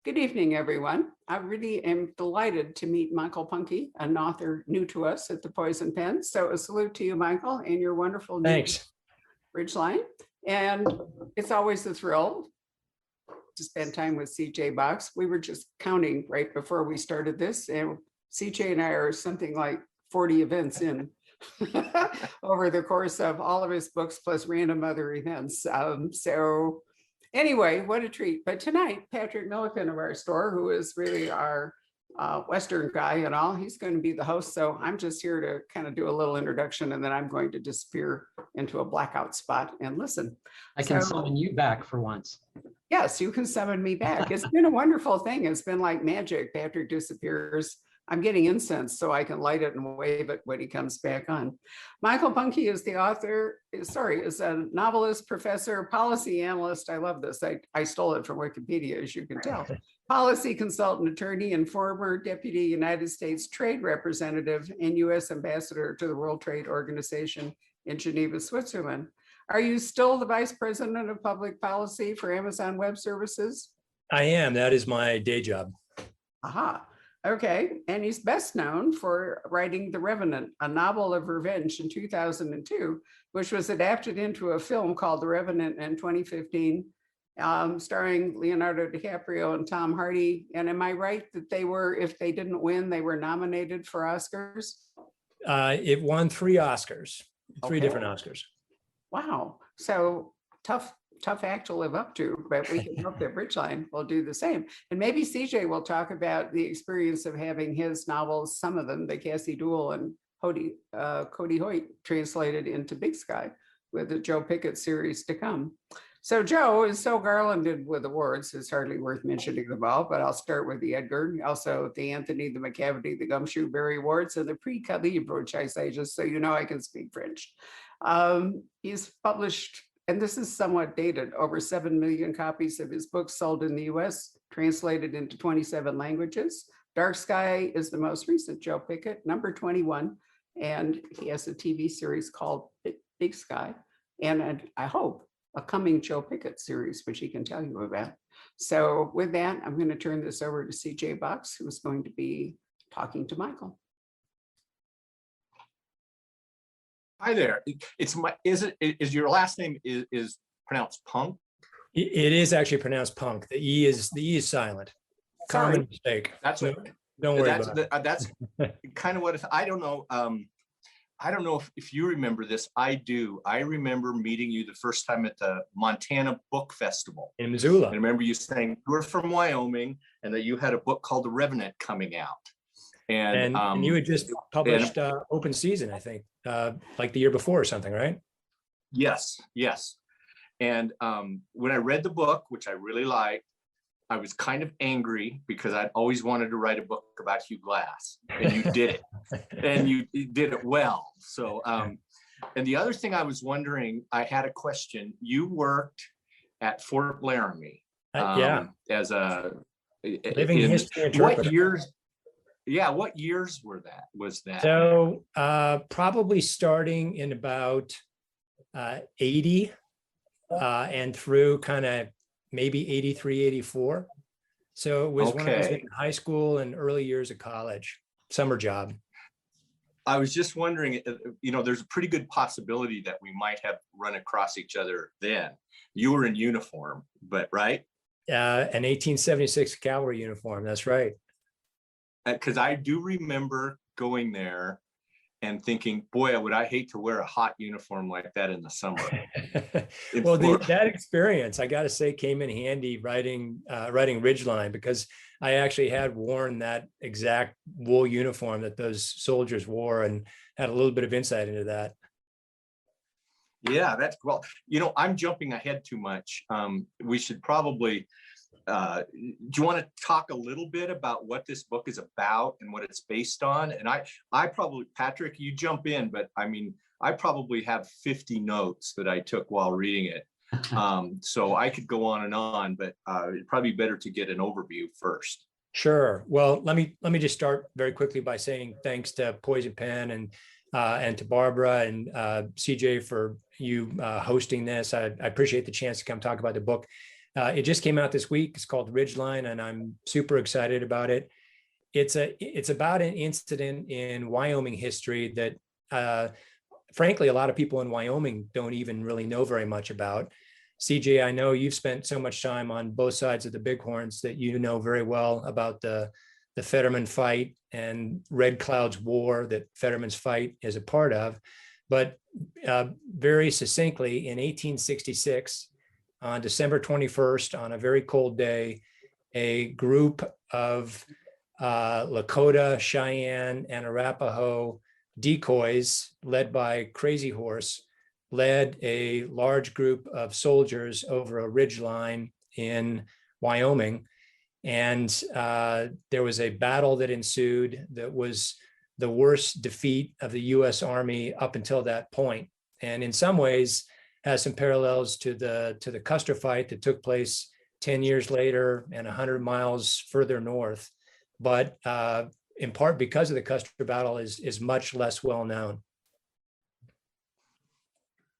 Good evening, everyone. I really am delighted to meet Michael Punke, an author new to us at the Poison Pen. So a salute to you, Michael, and your wonderful new Ridgeline. And it's always a thrill to spend time with CJ Box. We were just counting right before we started this, and CJ and I are something like 40 events in over the course of all of his books plus random other events. So anyway, what a treat. But tonight, Patrick Milliken of our store, who is really our Western guy and all, he's going to be the host. So I'm just here to kind of do a little introduction, and then I'm going to disappear into a blackout spot and listen. I can summon you back for once. Yes, you can summon me back. It's been a wonderful thing. It's been like magic. Patrick disappears. I'm getting incense so I can light it and wave it when he comes back on. Michael Punke is the author, is a novelist, professor, policy analyst. I love this. I stole it from Wikipedia, as you can tell. Policy consultant, attorney, and former deputy United States trade representative and U.S. ambassador to the World Trade Organization in Geneva, Switzerland. Are you still the vice president of public policy for Amazon Web Services? I am. That is my day job. Aha. Okay, and he's best known for writing The Revenant, a novel of revenge in 2002, which was adapted into a film called The Revenant in 2015, starring Leonardo DiCaprio and Tom Hardy. And am I right that they were, if they didn't win, they were nominated for Oscars? It won 3 Oscars, three different Oscars. Wow, so tough act to live up to, but we can hope that Ridgeline will do the same. And maybe CJ will talk about the experience of having his novels, some of them, the Cassie Duell and Cody Hoyt, translated into Big Sky with the Joe Pickett series to come. So Joe is so garlanded with awards, it's hardly worth mentioning them all, but I'll start with the Edgar, also the Anthony, the McCavity, the Gumshoe Berry Awards, and the Prix Calibre, which I say just so you know I can speak French. He's published, and this is somewhat dated, over 7 million copies of his books sold in the US, translated into 27 languages. Dark Sky is the most recent Joe Pickett, number 21, and he has a TV series called Big Sky, and I hope a coming Joe Pickett series, which he can tell you about. So with that, I'm going to turn this over to CJ Box, who's going to be talking to Michael. Hi there. Is your last name is pronounced Punk? It is actually pronounced Punk. The E is silent. Sorry. Common mistake. That's no, what. Don't worry about it. That's kind of what I don't know. I don't know if you remember this. I do. I remember meeting you the first time at the Montana Book Festival In Missoula. And I remember you saying you were from Wyoming and that you had a book called The Revenant coming out. And you had just published Open Season, I think, like the year before or something, right? Yes. And when I read the book, which I really liked, I was kind of angry because I'd always wanted to write a book about Hugh Glass, and you did it, and you did it well. So, and the other thing I was wondering, I had a question. You worked at Fort Laramie, as a living history interpreter. What years? Yeah, what years was that? So probably starting in about 80 and through kind of maybe 83, 84. So it was when I was in high school and early years of college, summer job. I was just wondering, there's a pretty good possibility that we might have run across each other then. You were in uniform, but right? An 1876 cavalry uniform, that's right. Because I do remember going there and thinking, boy, would I hate to wear a hot uniform like that in the summer. Well, that experience, I got to say, came in handy writing Ridgeline, because I actually had worn that exact wool uniform that those soldiers wore and had a little bit of insight into that. Yeah, that's well, I'm jumping ahead too much. We should probably, do you want to talk a little bit about what this book is about and what it's based on? And I probably, Patrick, you jump in, but I mean, I probably have 50 notes that I took while reading it. So I could go on, but it'd probably be better to get an overview first. Sure. Well, let me just start very quickly by saying thanks to Poison Pen and to Barbara and CJ for you hosting this. I appreciate the chance to come talk about the book. It just came out this week. It's called Ridgeline, and I'm super excited about it. It's about an incident in Wyoming history that, frankly, a lot of people in Wyoming don't even really know very much about. CJ, I know you've spent so much time on both sides of the Bighorns that you know very well about the Fetterman fight and Red Cloud's war that Fetterman's fight is a part of. But very succinctly, in 1866, on December 21st, on a very cold day, a group of Lakota, Cheyenne, and Arapaho decoys led by Crazy Horse led a large group of soldiers over a ridge line in Wyoming. And there was a battle that ensued that was the worst defeat of the US Army up until that point. And in some ways has some parallels to the Custer fight that took place 10 years later and 100 miles further north. But in part because of the Custer battle is much less well known.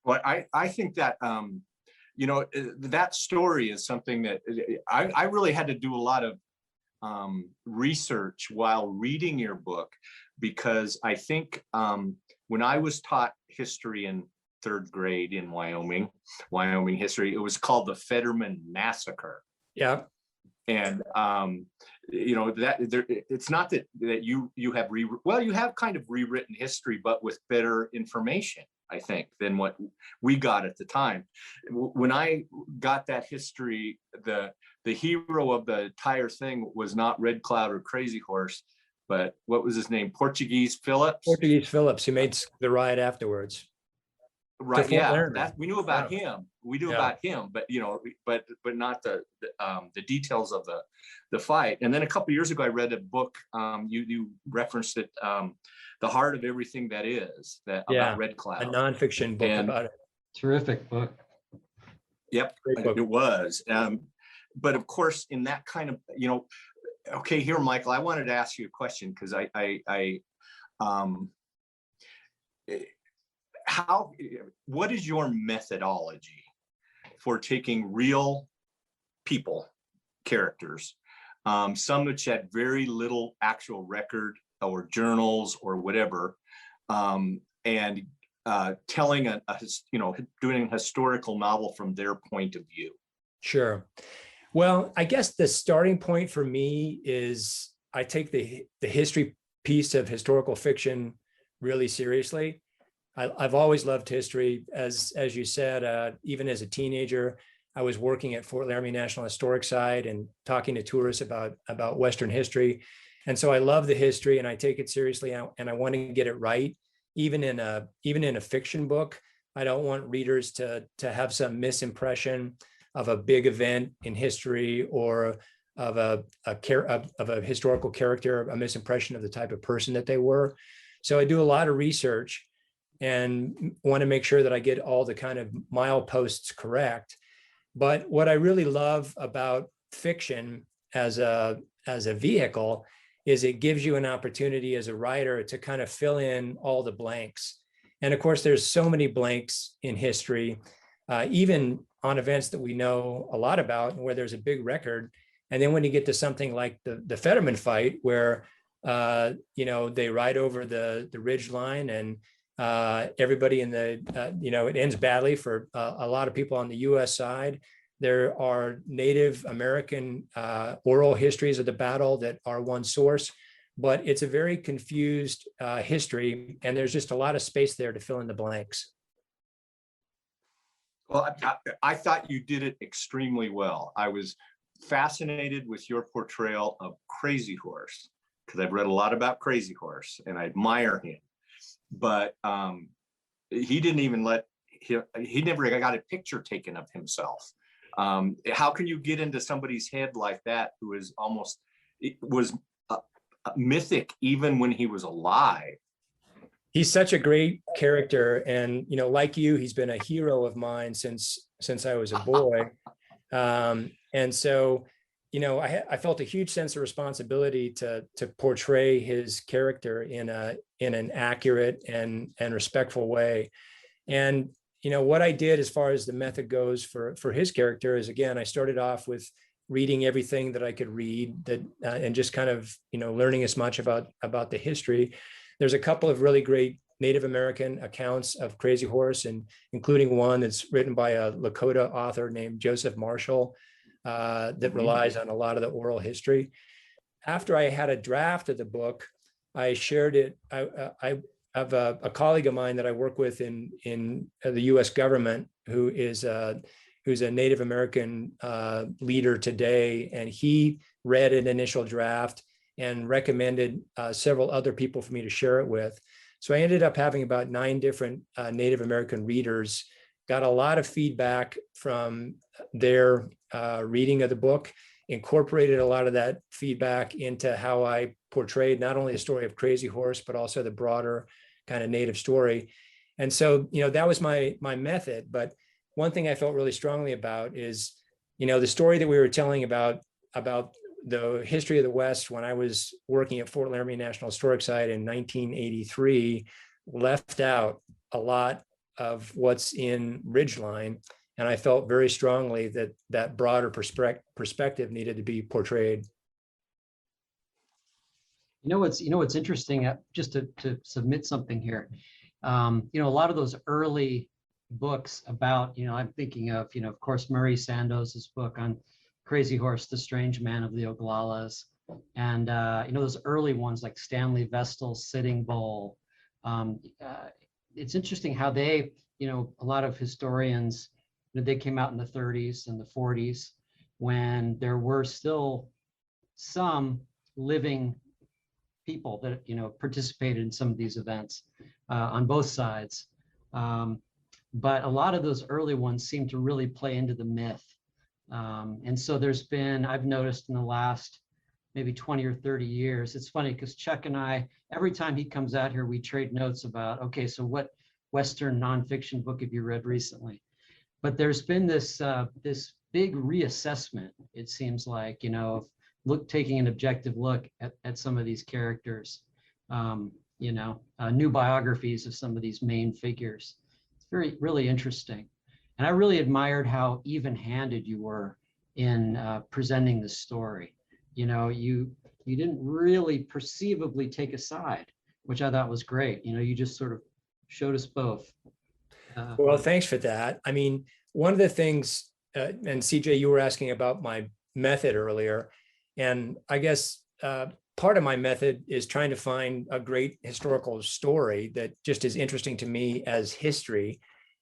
Well, I think that, that story is something that I really had to do a lot of research while reading your book, because I think when I was taught history in third grade in Wyoming history, it was called the Fetterman Massacre. Yeah. And it's not that you have you have kind of rewritten history, but with better information, I think, than what we got at the time. When I got that history, the hero of the entire thing was not Red Cloud or Crazy Horse, but what was his name? Portuguese Phillips, who made the riot afterwards. Right. Yeah, that we knew about him. We knew about him, but but not the details of the fight. And then a couple of years ago, I read a book. You referenced it, "The Heart of Everything That Is," about Red Cloud, a nonfiction book about it. Terrific book. Yep, it was. But of course, in that kind of okay, here, Michael, I wanted to ask you a question because what is your methodology for taking real people, characters, some which had very little actual record or journals or whatever, and telling doing a historical novel from their point of view? Sure. Well, I guess the starting point for me is I take the history piece of historical fiction really seriously. I've always loved history. As you said, even as a teenager, I was working at Fort Laramie National Historic Site and talking to tourists about Western history. And so I love the history and I take it seriously, and I want to get it right. Even in a fiction book, I don't want readers to have some misimpression of a big event in history or of a historical character, a misimpression of the type of person that they were. So I do a lot of research and want to make sure that I get all the kind of mileposts correct. But what I really love about fiction as a vehicle is it gives you an opportunity as a writer to kind of fill in all the blanks. And of course, there's so many blanks in history, even on events that we know a lot about and where there's a big record. And then when you get to something like the Fetterman fight, where they ride over the ridge line and everybody in it ends badly for a lot of people on the US side. There are Native American oral histories of the battle that are one source, but it's a very confused history, and there's just a lot of space there to fill in the blanks. Well, I thought you did it extremely well. I was fascinated with your portrayal of Crazy Horse, because I've read a lot about Crazy Horse and I admire him. But he didn't even he never got a picture taken of himself. How can you get into somebody's head like that, who is was mythic even when he was alive? He's such a great character, and like you, he's been a hero of mine since I was a boy. And so I felt a huge sense of responsibility to portray his character in an accurate and respectful way. And what I did as far as the method goes for his character is, again, I started off with reading everything that I could read, that and just kind of learning as much about the history. There's a couple of really great Native American accounts of Crazy Horse, and including one that's written by a Lakota author named Joseph Marshall, that relies on a lot of the oral history. After I had a draft of the book, I shared it. I have a colleague of mine that I work with in the U.S. government who's a Native American leader today, and he read an initial draft and recommended several other people for me to share it with. So I ended up having about 9 different Native American readers, got a lot of feedback from their reading of the book, incorporated a lot of that feedback into how I portrayed not only the story of Crazy Horse, but also the broader kind of Native story. And so, that was my method. But one thing I felt really strongly about is, the story that we were telling about the history of the West when I was working at Fort Laramie National Historic Site in 1983 left out a lot of what's in Ridgeline. And I felt very strongly that broader perspective needed to be portrayed. What's interesting, just to submit something here. A lot of those early books about, I'm thinking of course, Murray Sandoz's book on Crazy Horse, The Strange Man of the Oglalas. And, those early ones like Stanley Vestal's Sitting Bull. It's interesting how they, a lot of historians, they came out in the 30s and the 40s when there were still some living people that, participated in some of these events on both sides. But a lot of those early ones seem to really play into the myth. And so I've noticed in the last maybe 20 or 30 years, it's funny because Chuck and I, every time he comes out here, we trade notes about, okay, so what Western nonfiction book have you read recently? But there's been this big reassessment, it seems like, taking an objective look at some of these characters, new biographies of some of these main figures. It's really interesting. And I really admired how even-handed you were in presenting the story. You didn't really perceivably take a side, which I thought was great. You just sort of showed us both. Well, thanks for that. I mean, one of the things, and CJ, you were asking about my method earlier, and I guess part of my method is trying to find a great historical story that just is interesting to me as history.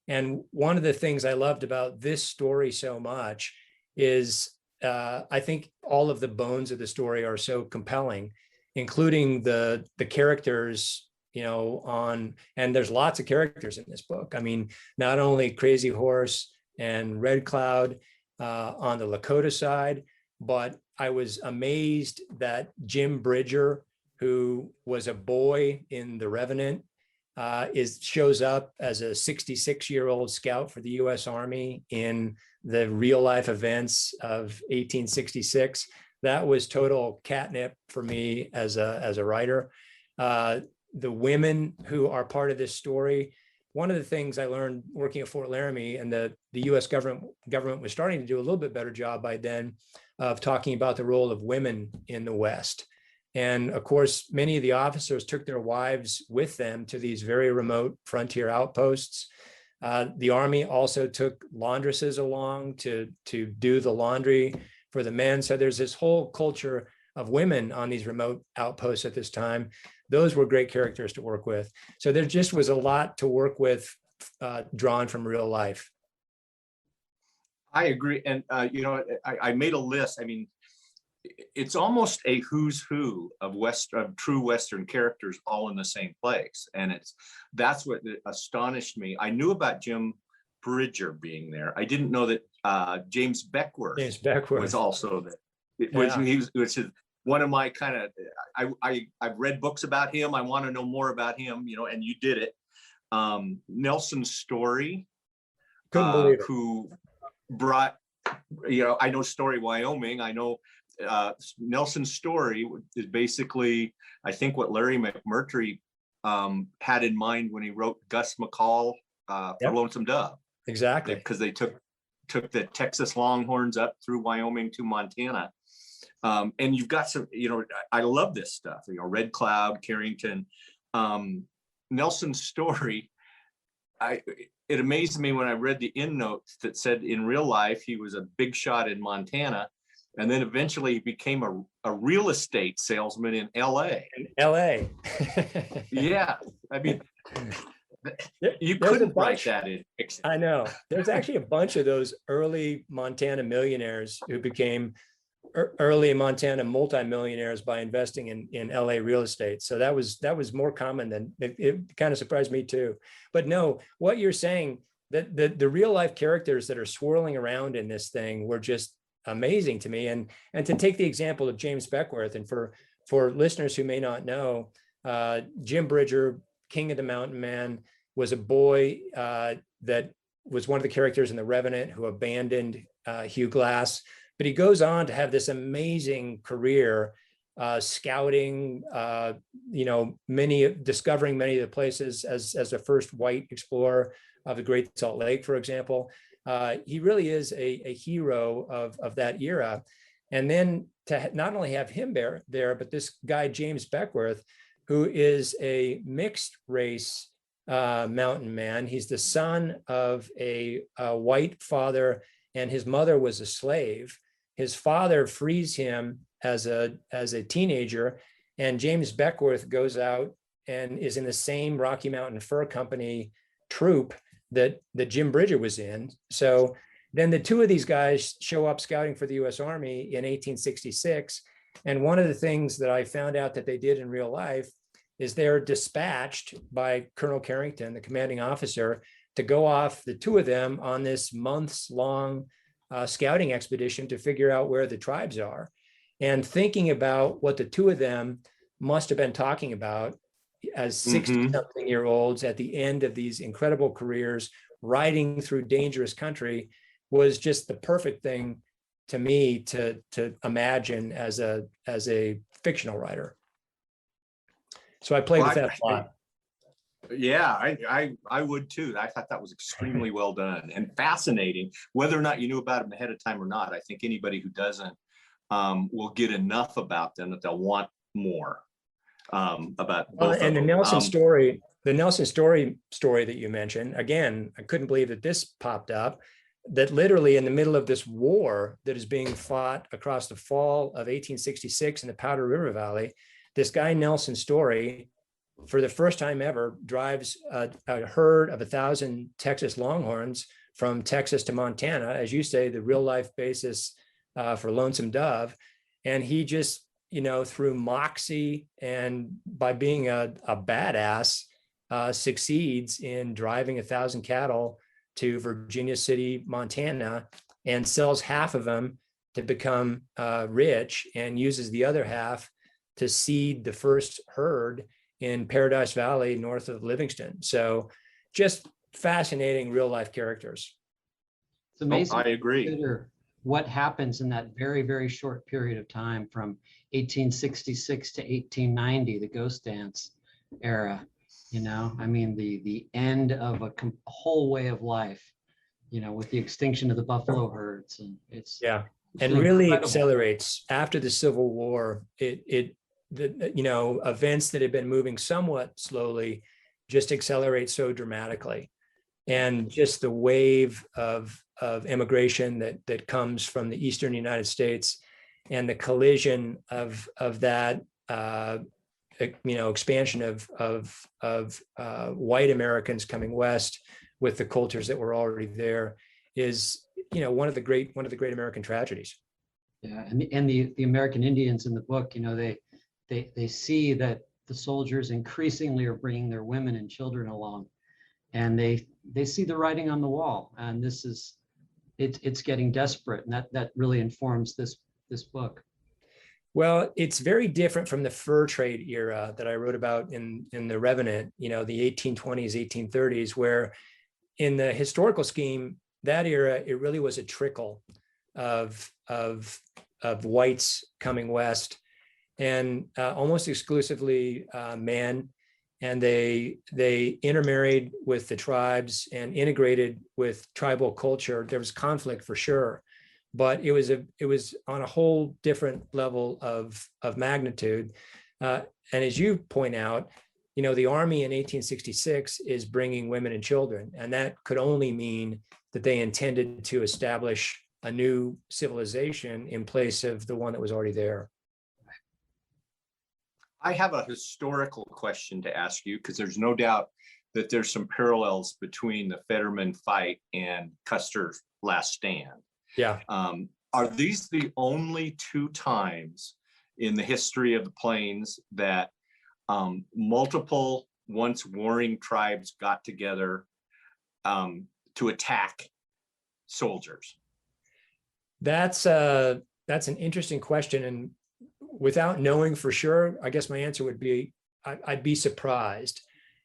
And one of the things I loved about this story so much is I think all of the bones of the story are so compelling, including the characters, and there's lots of characters in this book. I mean, not only Crazy Horse and Red Cloud on the Lakota side, but I was amazed that Jim Bridger, who was a boy in the Revenant, shows up as a 66-year-old scout for the U.S. Army in the real life events of 1866. That was total catnip for me as a writer. The women who are part of this story, one of the things I learned working at Fort Laramie, and the U.S. government was starting to do a little bit better job by then of talking about the role of women in the West. And of course, many of the officers took their wives with them to these very remote frontier outposts. The Army also took laundresses along to do the laundry for the men. So there's this whole culture of women on these remote outposts at this time. Those were great characters to work with. So there just was a lot to work with, drawn from real life. I agree. And, I made a list. I mean, it's almost a who's who of true Western characters all in the same place. And that's what astonished me. I knew about Jim Bridger being there. I didn't know that James Beckworth was also there. He was one of my kind of, I've read books about him. I want to know more about him, and you did it. Nelson Story, Couldn't believe it. Who brought, I know Story, Wyoming. I know Nelson Story is basically, I think, what Larry McMurtry had in mind when he wrote Gus McCall for Yep. Lonesome Dove, Exactly. because they took the Texas Longhorns up through Wyoming to Montana. And you've got some, I love this stuff, Red Cloud, Carrington, Nelson's story. It amazed me when I read the end notes that said in real life, he was a big shot in Montana. And then eventually he became a real estate salesman in LA. In LA. Yeah. I mean, you There's a couldn't write bunch. that in fiction. I know. There's actually a bunch of those early Montana millionaires who became early Montana multimillionaires by investing in LA real estate. So that was more common than it kind of surprised me too. But no, what you're saying, that the real life characters that are swirling around in this thing were just amazing to me. And to take the example of James Beckworth, and for listeners who may not know, Jim Bridger, King of the Mountain Man, was a boy that was one of the characters in The Revenant who abandoned Hugh Glass. But he goes on to have this amazing career, scouting, discovering many of the places as the first white explorer of the Great Salt Lake, for example. He really is a hero of that era. And then to not only have him there, but this guy, James Beckworth, who is a mixed race mountain man. He's the son of a white father, and his mother was a slave. His father frees him as a teenager, and James Beckworth goes out and is in the same Rocky Mountain Fur Company troop that Jim Bridger was in. So then the two of these guys show up scouting for the U.S. Army in 1866. And one of the things that I found out that they did in real life is they're dispatched by Colonel Carrington, the commanding officer, to go off, the two of them, on this months-long scouting expedition to figure out where the tribes are. And thinking about what the two of them must have been talking about as 60-something-year-olds at the end of these incredible careers, riding through dangerous country, was just the perfect thing to me to imagine as a fictional writer. So I played with that a lot. Yeah, I would too. I thought that was extremely well done and fascinating. Whether or not you knew about them ahead of time or not, I think anybody who doesn't will get enough about them that they'll want more about both. And the them. Nelson story, story that you mentioned, again, I couldn't believe that this popped up. That literally in the middle of this war that is being fought across the fall of 1866 in the Powder River Valley, this guy Nelson Story, for the first time ever, drives a herd of 1,000 Texas Longhorns from Texas to Montana, as you say, the real life basis for Lonesome Dove. And he just, through moxie and by being a badass, succeeds in driving 1,000 cattle to Virginia City, Montana, and sells half of them to become rich, and uses the other half to seed the first herd in Paradise Valley, north of Livingston. So just fascinating real life characters. It's amazing. I agree. To consider what happens in that very, very short period of time from 1866 to 1890, the Ghost Dance era. I mean, the end of a whole way of life, with the extinction of the buffalo herds. And it's and really accelerates after the Civil War. Events that had been moving somewhat slowly just accelerate so dramatically. And just the wave of immigration that comes from the Eastern United States, and the collision of that expansion of white Americans coming west with the cultures that were already there is one of the great American tragedies. Yeah, and the American Indians in the book, they see that the soldiers increasingly are bringing their women and children along, and they see the writing on the wall, and it's getting desperate, and that really informs this book. Well, it's very different from the fur trade era that I wrote about in The Revenant, the 1820s, 1830s, where in the historical scheme, that era, it really was a trickle of whites coming west, and almost exclusively men. and they intermarried with the tribes and integrated with tribal culture. There was conflict for sure, but it was on a whole different level of magnitude. And as you point out, the Army in 1866 is bringing women and children, and that could only mean that they intended to establish a new civilization in place of the one that was already there. I have a historical question to ask you, because there's no doubt that there's some parallels between the Fetterman fight and Custer's last stand. Yeah. Are these the only two times in the history of the plains that multiple once warring tribes got together to attack soldiers? That's an interesting question, and without knowing for sure, I guess my answer would be I'd be surprised.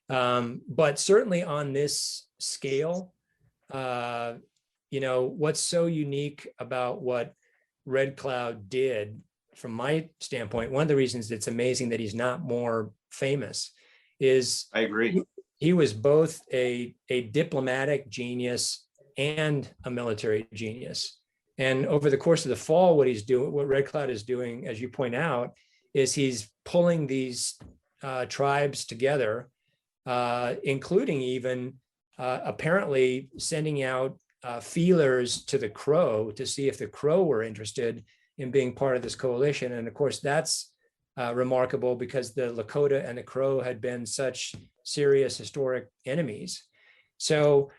But certainly on this scale, what's so unique about what Red Cloud did, from my standpoint, one of the reasons it's amazing that he's not more famous is I agree. He was both a diplomatic genius and a military genius. And over the course of the fall, what Red Cloud is doing, as you point out, is he's pulling these tribes together, including even apparently sending out feelers to the Crow to see if the Crow were interested in being part of this coalition. And of course, that's remarkable because the Lakota and the Crow had been such serious historic enemies. So,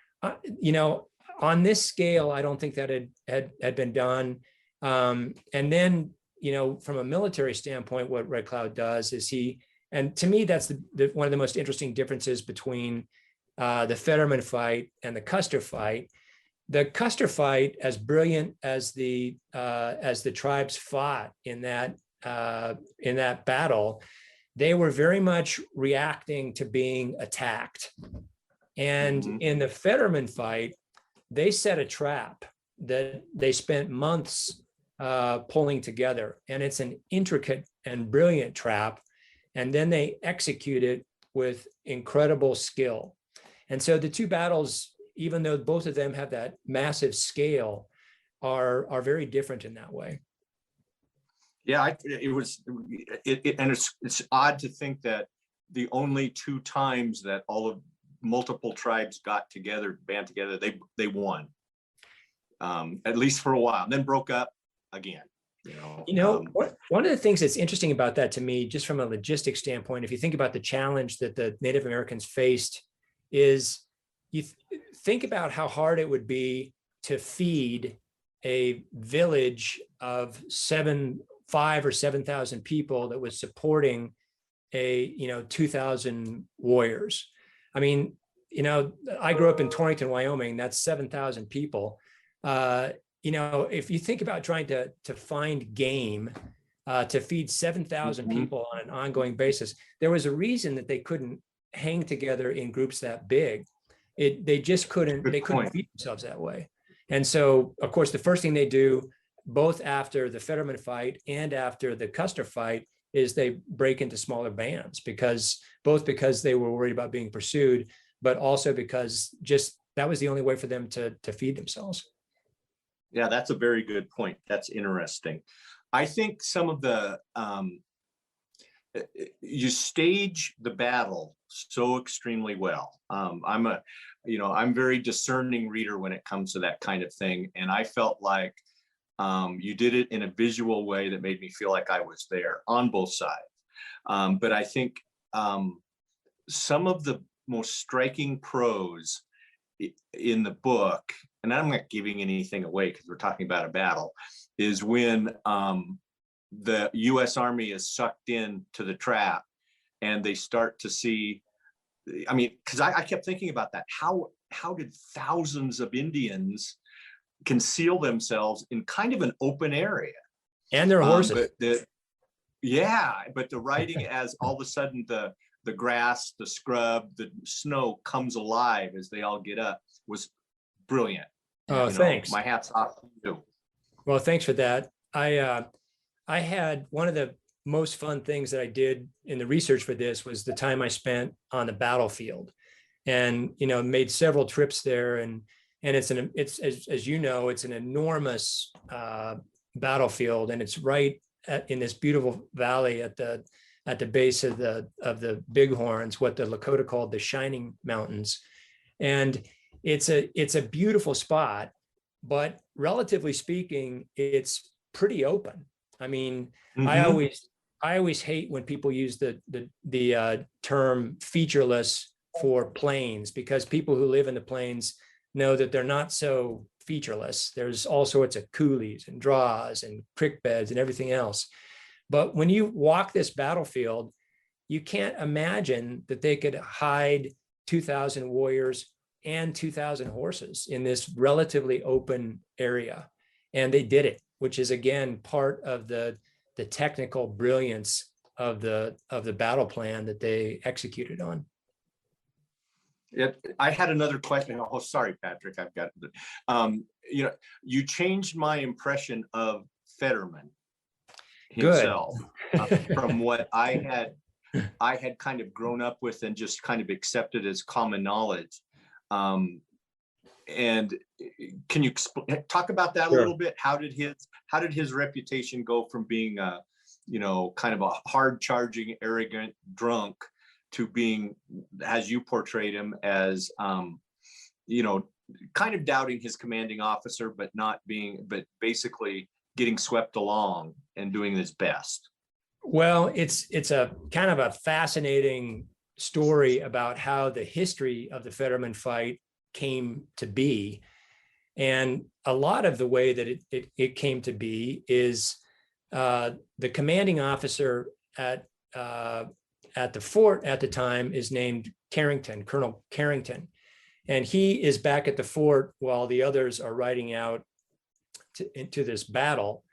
on this scale, I don't think that had been done. And then, from a military standpoint, what Red Cloud does is and to me, that's one of the most interesting differences between the Fetterman fight and the Custer fight. The Custer fight, as brilliant as the tribes fought in that battle, they were very much reacting to being attacked. And in the Fetterman fight, they set a trap that they spent months pulling together, and it's an intricate and brilliant trap. And then they execute it with incredible skill. And so the two battles, even though both of them have that massive scale, are very different in that way. Yeah, it's odd to think that the only two times that multiple tribes got together, band together, they won, at least for a while, and then broke up again. One of the things that's interesting about that to me, just from a logistics standpoint, if you think about the challenge that the Native Americans faced, is you think about how hard it would be to feed a village of 5,000 or 7,000 people that was supporting 2,000 warriors. I mean, I grew up in Torrington, Wyoming. That's 7,000 people. If you think about trying to find game to feed 7,000 people on an ongoing basis, there was a reason that they couldn't hang together in groups that big. They just couldn't. They couldn't feed themselves that way. And so, of course, the first thing they do, both after the Fetterman fight and after the Custer fight, is they break into smaller bands, because they were worried about being pursued, but also because just that was the only way for them to feed themselves. Yeah, that's a very good point. That's interesting. I think some of the you stage the battle so extremely well. I'm a very discerning reader when it comes to that kind of thing, and I felt like you did it in a visual way that made me feel like I was there on both sides. But I think some of the most striking prose in the book, and I'm not giving anything away because we're talking about a battle, is when the U.S. Army is sucked into the trap and they start to see, because I kept thinking about that. How did thousands of Indians conceal themselves in kind of an open area? And their horses. But the writing, as all of a sudden the grass, the scrub, the snow comes alive as they all get up, was brilliant. Oh, thanks. My hat's off to you. Well, thanks for that. I had one of the most fun things that I did in the research for this was the time I spent on the battlefield, and made several trips there, and it's as you know, it's an enormous battlefield, and it's right in this beautiful valley at the base of the Bighorns, what the Lakota called the Shining Mountains, and it's a beautiful spot, but relatively speaking, it's pretty open. I mean, Mhm. I always hate when people use the term featureless for plains, because people who live in the plains know that they're not so featureless. There's all sorts of coulees and draws and creek beds and everything else. But when you walk this battlefield, you can't imagine that they could hide 2,000 warriors and 2,000 horses in this relatively open area. And they did it, which is again part of the technical brilliance of the battle plan that they executed on. I had another question. Oh, sorry, Patrick. I've got, you changed my impression of Fetterman himself from what I had kind of grown up with and just kind of accepted as common knowledge. And can you talk about that a little bit? How did his reputation go from being a, kind of a hard charging, arrogant drunk to being, as you portrayed him, as, kind of doubting his commanding officer, but basically getting swept along and doing his best? Well, it's a kind of a fascinating story about how the history of the Fetterman fight came to be. And a lot of the way that it came to be is the commanding officer at the fort at the time is named Carrington, Colonel Carrington. And he is back at the fort while the others are riding out into this battle.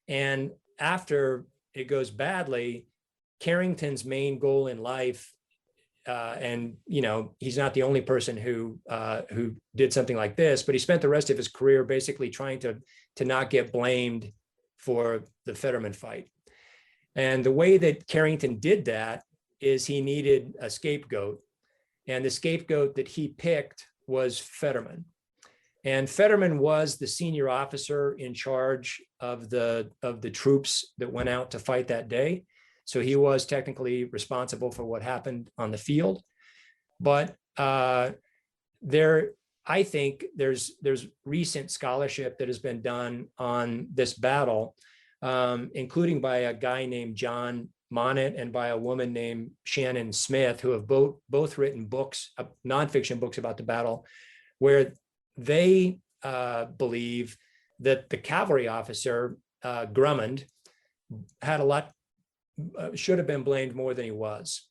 And after it goes badly, Carrington's main goal in life, and he's not the only person who did something like this, but he spent the rest of his career basically trying to not get blamed for the Fetterman fight. And the way that Carrington did that is he needed a scapegoat, and the scapegoat that he picked was Fetterman. And Fetterman was the senior officer in charge of the troops that went out to fight that day. So he was technically responsible for what happened on the field. But I think there's recent scholarship that has been done on this battle, including by a guy named John Monnet and by a woman named Shannon Smith, who have both written books, nonfiction books about the battle, where they believe that the cavalry officer, Drummond, had a lot, should have been blamed more than he was.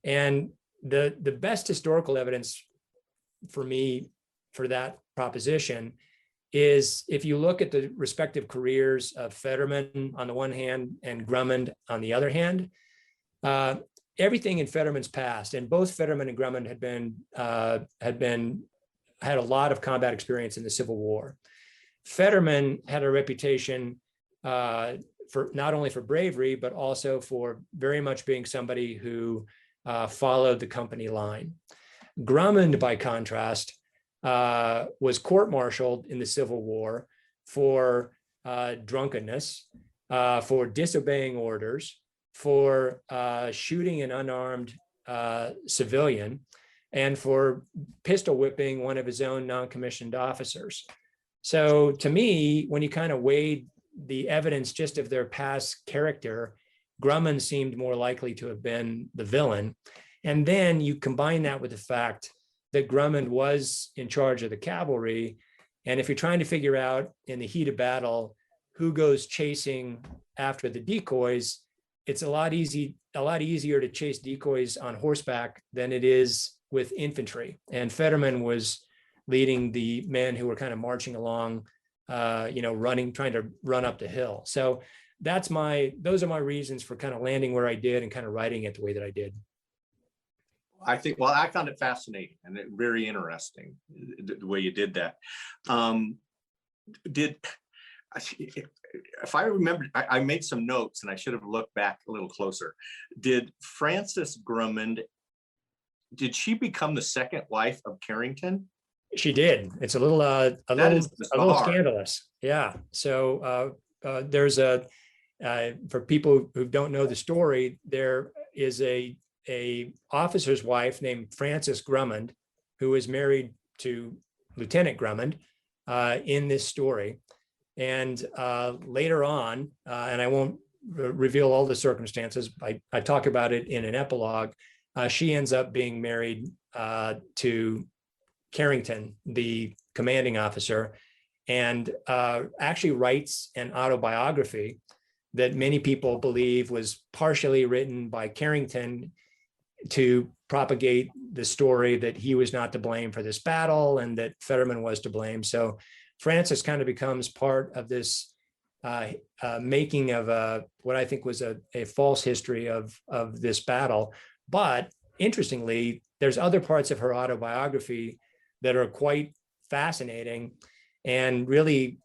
And the best historical evidence for me for that proposition is if you look at the respective careers of Fetterman on the one hand and Drummond on the other hand, everything in Fetterman's past, and both Fetterman and Drummond had a lot of combat experience in the Civil War. Fetterman had a reputation for not only for bravery, but also for very much being somebody who followed the company line. Drummond, by contrast, was court-martialed in the Civil War for drunkenness, for disobeying orders, for shooting an unarmed civilian, and for pistol whipping one of his own non-commissioned officers. So to me, when you kind of weighed the evidence just of their past character, Drummond seemed more likely to have been the villain. And then you combine that with the fact that Drummond was in charge of the cavalry. And if you're trying to figure out in the heat of battle who goes chasing after the decoys, it's a lot easier to chase decoys on horseback than it is with infantry. And Fetterman was leading the men who were kind of marching along, running, trying to run up the hill. So those are my reasons for kind of landing where I did and kind of writing it the way that I did. I found it fascinating and very interesting the way you did that. if I remember, I made some notes and I should have looked back a little closer. Did Frances Drummond, did she become the second wife of Carrington? She did. It's a little That is bizarre. scandalous. Yeah. So there's for people who don't know the story, there is a officer's wife named Frances Drummond, who is married to Lieutenant Drummond in this story. And later on, and I won't reveal all the circumstances, I talk about it in an epilogue, she ends up being married to Carrington, the commanding officer, and actually writes an autobiography that many people believe was partially written by Carrington to propagate the story that he was not to blame for this battle and that Fetterman was to blame. So Frances kind of becomes part of this making of what I think was a false history of this battle. But interestingly, there's other parts of her autobiography that are quite fascinating and really,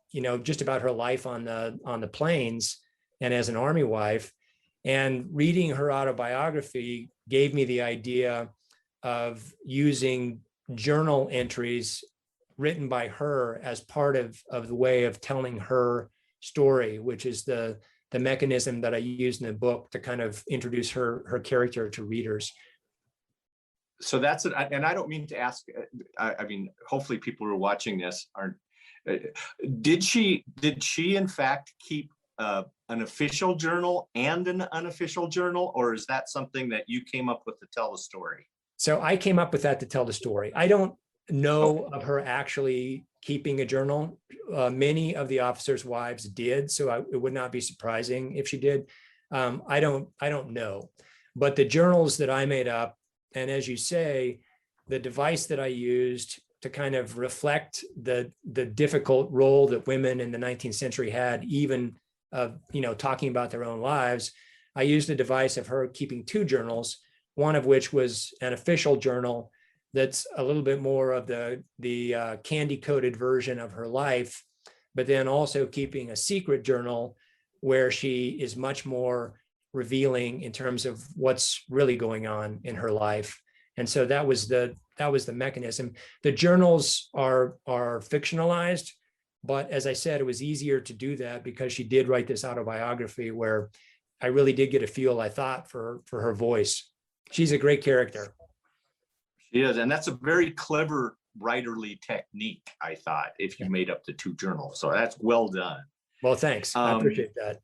just about her life on the plains and as an Army wife. And reading her autobiography gave me the idea of using journal entries written by her as part of the way of telling her story, which is the mechanism that I use in the book to kind of introduce her character to readers. So that's it. And I don't mean to ask, I mean, hopefully people who are watching this aren't, did she in fact keep an official journal and an unofficial journal, or is that something that you came up with to tell the story? So I came up with that to tell the story. I don't know of her actually keeping a journal. Many of the officers' wives did, so it would not be surprising if she did. I don't know, but the journals that I made up, and as you say, the device that I used to kind of reflect the difficult role that women in the 19th century had, even talking about their own lives, I used the device of her keeping two journals, one of which was an official journal that's a little bit more of the candy-coated version of her life, but then also keeping a secret journal where she is much more revealing in terms of what's really going on in her life. And so that was the mechanism. The journals are fictionalized, but as I said, it was easier to do that because she did write this autobiography where I really did get a feel, I thought, for her voice. She's a great character. She is, and that's a very clever writerly technique, I thought, if you made up the two journals. So that's well done. Well, thanks. I appreciate that.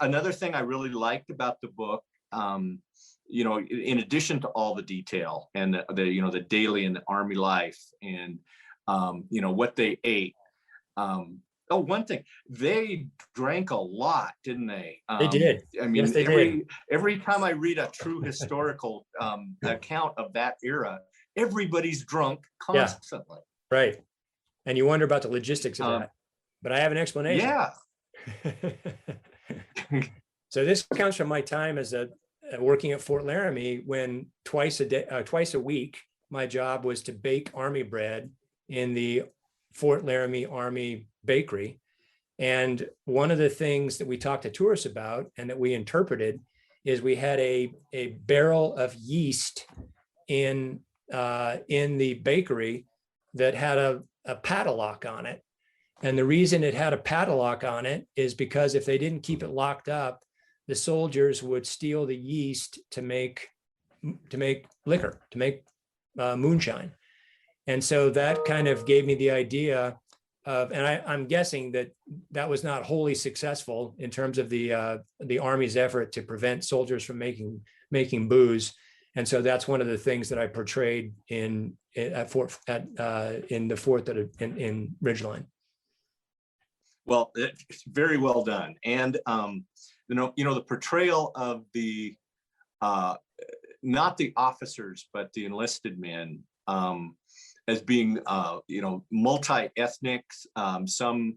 Another thing I really liked about the book, in addition to all the detail and the daily and the Army life and what they ate. One thing, they drank a lot, didn't they? They did. I mean, yes, they did. Every time I read a true historical account of that era, everybody's drunk constantly. Yeah, right. And you wonder about the logistics of that. But I have an explanation. Yeah. So this comes from my time as working at Fort Laramie, when twice a week, my job was to bake Army bread in the Fort Laramie Army Bakery. And one of the things that we talked to tourists about and that we interpreted is we had a barrel of yeast in the bakery that had a padlock on it. And the reason it had a padlock on it is because if they didn't keep it locked up, the soldiers would steal the yeast to make liquor, to make moonshine. And so that kind of gave me the idea of, and I'm guessing that was not wholly successful in terms of the Army's effort to prevent soldiers from making booze. And so that's one of the things that I portrayed in the fort in Ridgeline. Well, it's very well done. And, the portrayal of the, not the officers, but the enlisted men as being, multi-ethnic, some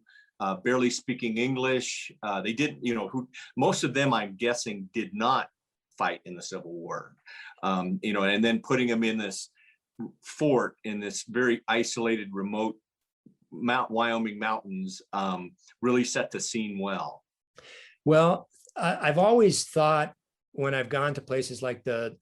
barely speaking English. They didn't, most of them, I'm guessing, did not fight in the Civil War, and then putting them in this fort in this very isolated, remote Wyoming mountains really set the scene well? Well, I've always thought when I've gone to places like the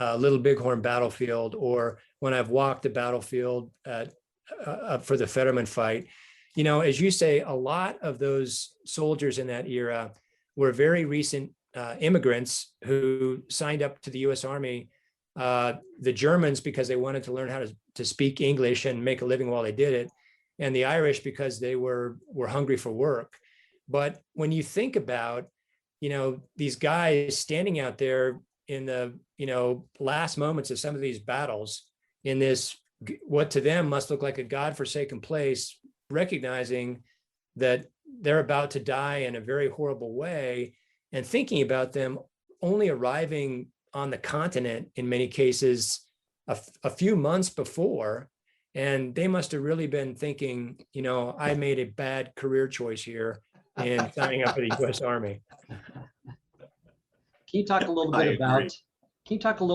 Little Bighorn battlefield, or when I've walked the battlefield for the Fetterman fight, you know, as you say, a lot of those soldiers in that era were very recent immigrants who signed up to the U.S. Army. The Germans because they wanted to learn how to speak English and make a living while they did it, and the Irish because they were hungry for work. But when you think about, you know, these guys standing out there in the, you know, last moments of some of these battles in this, what to them must look like a godforsaken place, recognizing that they're about to die in a very horrible way, and thinking about them only arriving on the continent in many cases a few months before. And they must have really been thinking, you know, I made a bad career choice here in signing up for the U.S. Army. Can you talk a little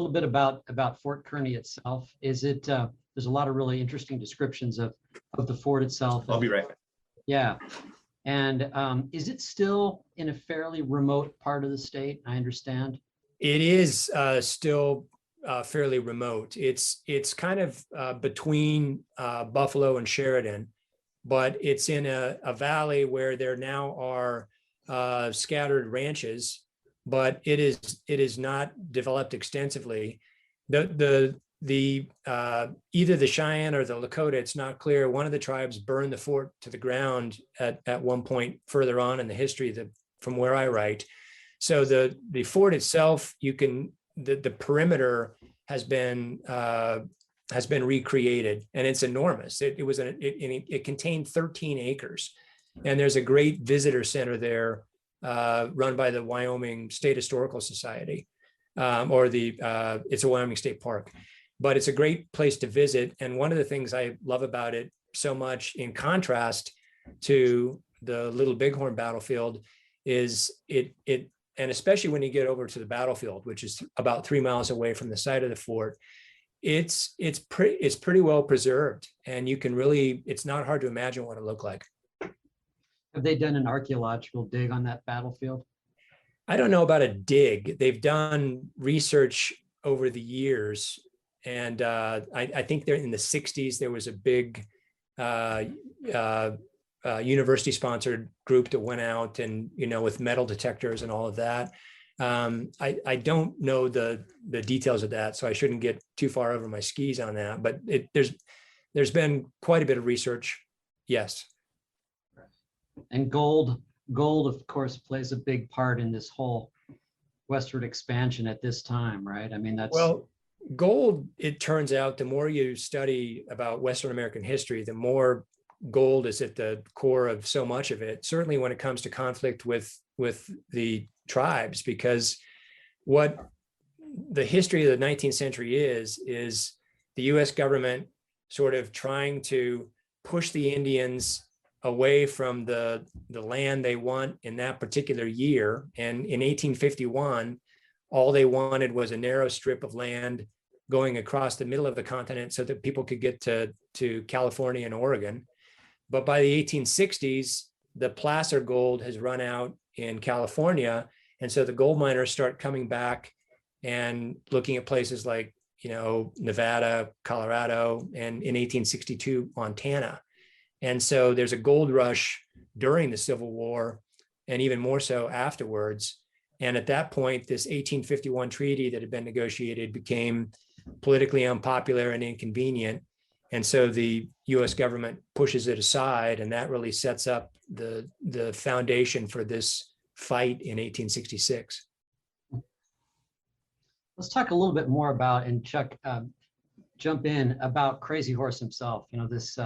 bit about, about Fort Kearny itself? Is it, there's a lot of really interesting descriptions of the fort itself. I'll be right back. Yeah. And is it still in a fairly remote part of the state? I understand. It is still fairly remote. It's kind of between Buffalo and Sheridan, but it's in a valley where there now are scattered ranches, but it is not developed extensively. The either the Cheyenne or the Lakota, it's not clear. One of the tribes burned the fort to the ground at one point further on in the history from where I write. So the fort itself, the perimeter has been recreated, and it's enormous. It contained 13 acres, and there's a great visitor center there run by the Wyoming State Historical Society, it's a Wyoming State Park, but it's a great place to visit. And one of the things I love about it so much, in contrast to the Little Bighorn battlefield, is and especially when you get over to the battlefield, which is about 3 miles away from the site of the fort, it's pretty well preserved, and you can really, it's not hard to imagine what it looked like. Have they done an archaeological dig on that battlefield? I don't know about a dig. They've done research over the years, and I think they're in the 60s. There was a big university-sponsored group that went out and, you know, with metal detectors and all of that. I don't know the details of that, so I shouldn't get too far over my skis on that. But there's been quite a bit of research, yes. And gold, of course, plays a big part in this whole westward expansion at this time, right? I mean, that's well, gold. It turns out the more you study about Western American history, the more gold is at the core of so much of it. Certainly, when it comes to conflict with the tribes, because what the history of the 19th century is the U.S. government sort of trying to push the Indians away from the land they want in that particular year. And in 1851, all they wanted was a narrow strip of land going across the middle of the continent so that people could get to California and Oregon. But by the 1860s, the placer gold has run out in California. And so the gold miners start coming back and looking at places like, you know, Nevada, Colorado, and in 1862, Montana. And so there's a gold rush during the Civil War, and even more so afterwards. And at that point, this 1851 treaty that had been negotiated became politically unpopular and inconvenient. And so the US government pushes it aside, and that really sets up the foundation for this fight in 1866. Let's talk a little bit more about, and Chuck, jump in about Crazy Horse himself, you know, this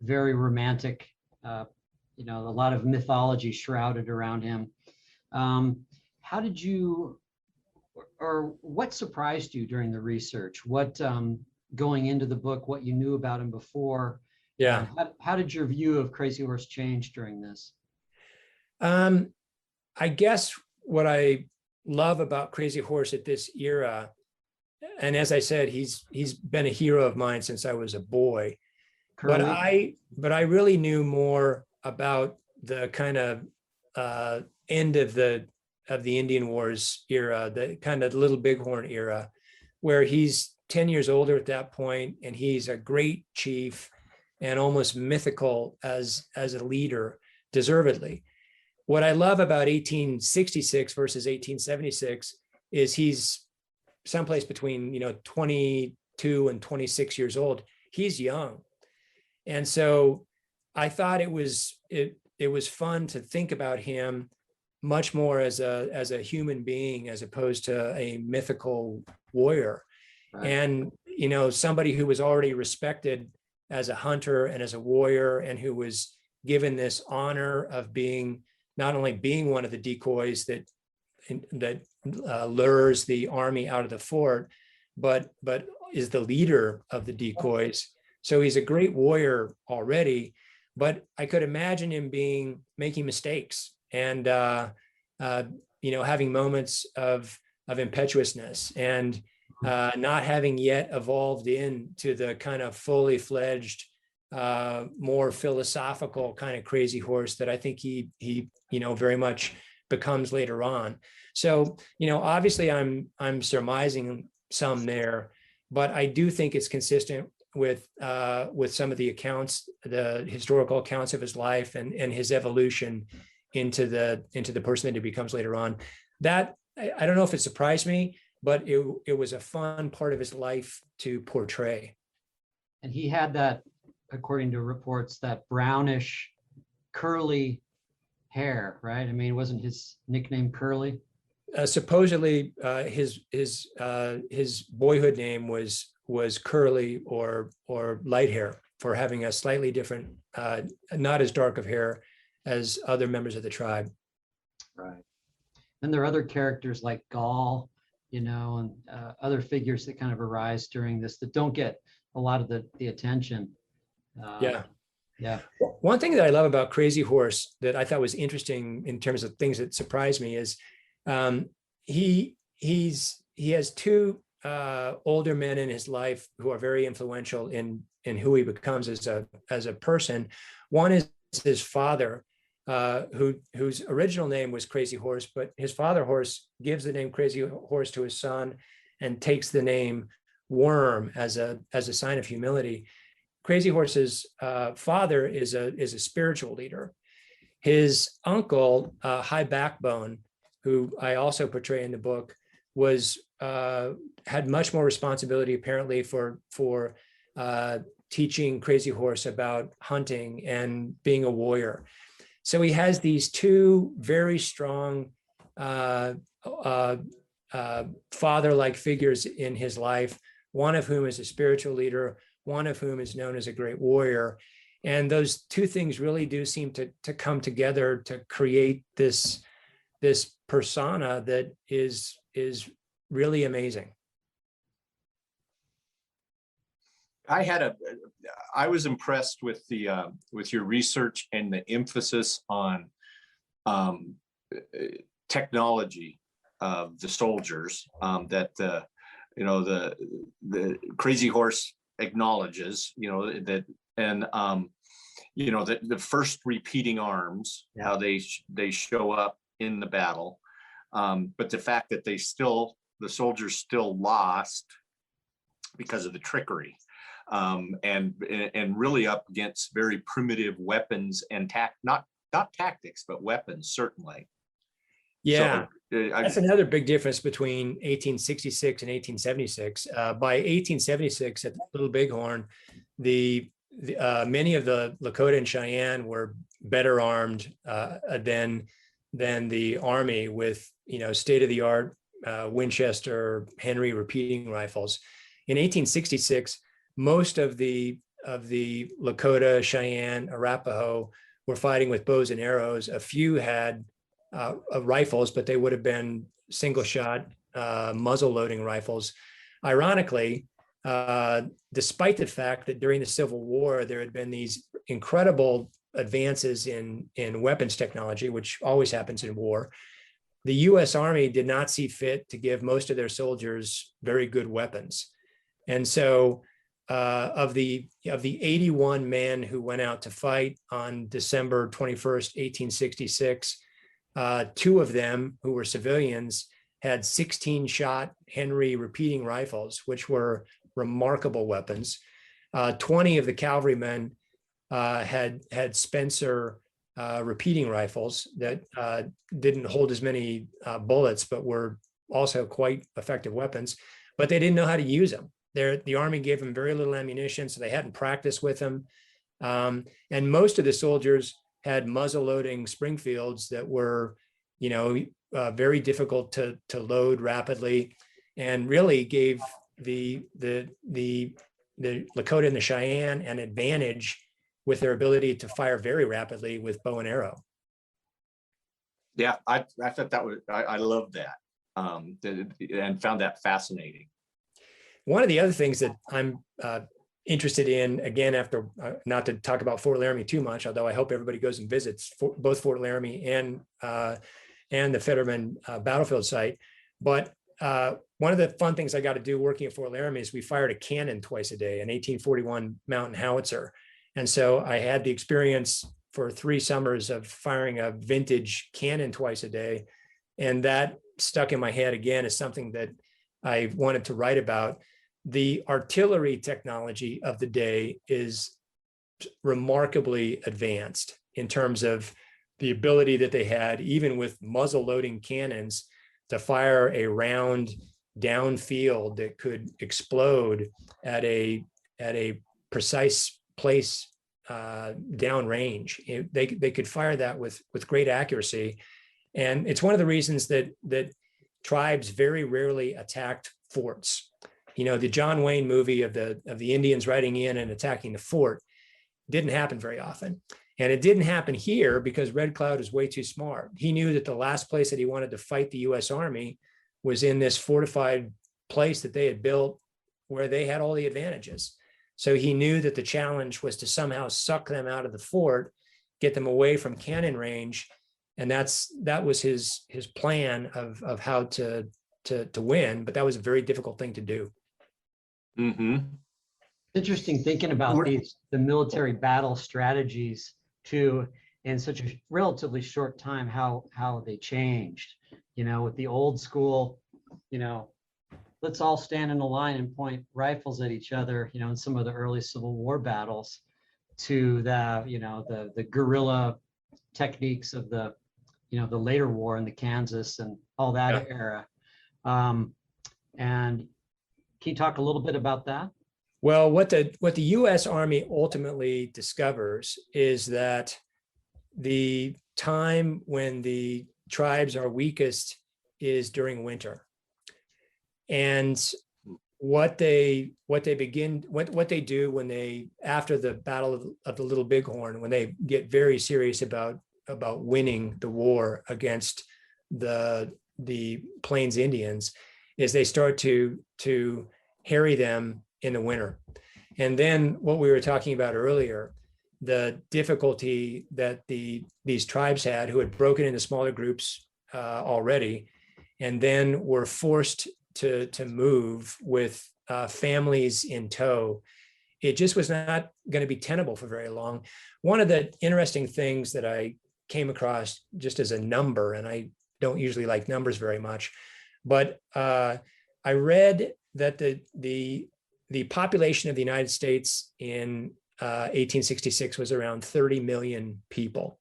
very romantic, you know, a lot of mythology shrouded around him. How did you, or what surprised you during the research? What, going into the book, what you knew about him before? Yeah. How did your view of Crazy Horse change during this? I guess what I love about Crazy Horse at this era, and as I said, he's been a hero of mine since I was a boy, but I really knew more about the kind of end of the Indian Wars era, the kind of Little Bighorn era, where he's 10 years older at that point, and he's a great chief and almost mythical as a leader, deservedly. What I love about 1866 versus 1876 is he's someplace between 22 and 26 years old. He's young. And so I thought it was fun to think about him much more as a human being as opposed to a mythical warrior. Right. And somebody who was already respected as a hunter and as a warrior, and who was given this honor of not only being one of the decoys that lures the army out of the fort, but is the leader of the decoys. So he's a great warrior already, but I could imagine him making mistakes and having moments of impetuousness and not having yet evolved into the kind of fully fledged, more philosophical kind of crazy horse that I think he very much becomes later on. So obviously I'm surmising some there, but I do think it's consistent with some of the accounts, the historical accounts of his life and his evolution into the person that he becomes later on. That I don't know if it surprised me, but it was a fun part of his life to portray. And he had that, according to reports, that brownish curly hair, right? I mean, wasn't his nickname Curly? Supposedly his boyhood name was Curly or light hair, for having a slightly different, not as dark of hair as other members of the tribe. Right. And there are other characters like Gaul, and other figures that kind of arise during this that don't get a lot of the attention. Yeah. One thing that I love about Crazy Horse that I thought was interesting in terms of things that surprised me is he has two older men in his life who are very influential in who he becomes as a person. One is his father, whose original name was Crazy Horse, but his father horse gives the name Crazy Horse to his son and takes the name Worm as a sign of humility. Crazy Horse's father is a spiritual leader. His uncle, High Backbone, who I also portray in the book, had much more responsibility apparently for teaching Crazy Horse about hunting and being a warrior. So he has these two very strong father-like figures in his life, one of whom is a spiritual leader, one of whom is known as a great warrior. And those two things really do seem to come together to create this persona that is really amazing. I was impressed with your research and the emphasis on technology of the soldiers that the Crazy Horse acknowledges, that, and the first repeating arms, how they show up in the battle, but the fact that the soldiers still lost because of the trickery. And really up against very primitive weapons and not tactics, but weapons, certainly. Yeah, so, that's another big difference between 1866 and 1876. By 1876, at Little Bighorn, the many of the Lakota and Cheyenne were better armed than the Army with state-of-the-art Winchester Henry repeating rifles. In 1866. Most of the Lakota, Cheyenne, Arapaho were fighting with bows and arrows. A few had rifles, but they would have been single shot muzzle loading rifles. Ironically, despite the fact that during the Civil War, there had been these incredible advances in weapons technology, which always happens in war, the US Army did not see fit to give most of their soldiers very good weapons. And so of the 81 men who went out to fight on December 21st, 1866, 2 of them who were civilians had 16-shot Henry repeating rifles, which were remarkable weapons. 20 of the cavalrymen had Spencer repeating rifles that didn't hold as many bullets, but were also quite effective weapons, but they didn't know how to use them. The Army gave them very little ammunition, so they hadn't practiced with them. And most of the soldiers had muzzle-loading Springfields that were, very difficult to load rapidly, and really gave the Lakota and the Cheyenne an advantage with their ability to fire very rapidly with bow and arrow. Yeah, I thought that was, I love that, and found that fascinating. One of the other things that I'm interested in, again, after not to talk about Fort Laramie too much, although I hope everybody goes and visits both Fort Laramie and the Fetterman battlefield site. But one of the fun things I got to do working at Fort Laramie is we fired a cannon twice a day, an 1841 mountain howitzer. And so I had the experience for 3 summers of firing a vintage cannon twice a day. And that stuck in my head again as something that I wanted to write about. The artillery technology of the day is remarkably advanced in terms of the ability that they had, even with muzzle loading cannons, to fire a round downfield that could explode at a precise place downrange. They could fire that with great accuracy. And it's one of the reasons that tribes very rarely attacked forts. The John Wayne movie of the Indians riding in and attacking the fort didn't happen very often. And it didn't happen here because Red Cloud is way too smart. He knew that the last place that he wanted to fight the US Army was in this fortified place that they had built where they had all the advantages. So he knew that the challenge was to somehow suck them out of the fort, get them away from cannon range. And that was his plan of how to win, but that was a very difficult thing to do. Mm-hmm. Interesting thinking about the military battle strategies too, in such a relatively short time, how they changed, with the old school, let's all stand in a line and point rifles at each other, in some of the early Civil War battles, to the guerrilla techniques of the later war in the Kansas and all that era. And can you talk a little bit about that? Well, what the US Army ultimately discovers is that the time when the tribes are weakest is during winter. And what they do when they, after the Battle of the Little Bighorn, when they get very serious about winning the war against the Plains Indians, is they start to harry them in the winter. And then what we were talking about earlier, the difficulty that these tribes had, who had broken into smaller groups already, and then were forced to move with families in tow. It just was not going to be tenable for very long. One of the interesting things that I came across just as a number, and I don't usually like numbers very much, but I read that the population of the United States in 1866 was around 30 million people.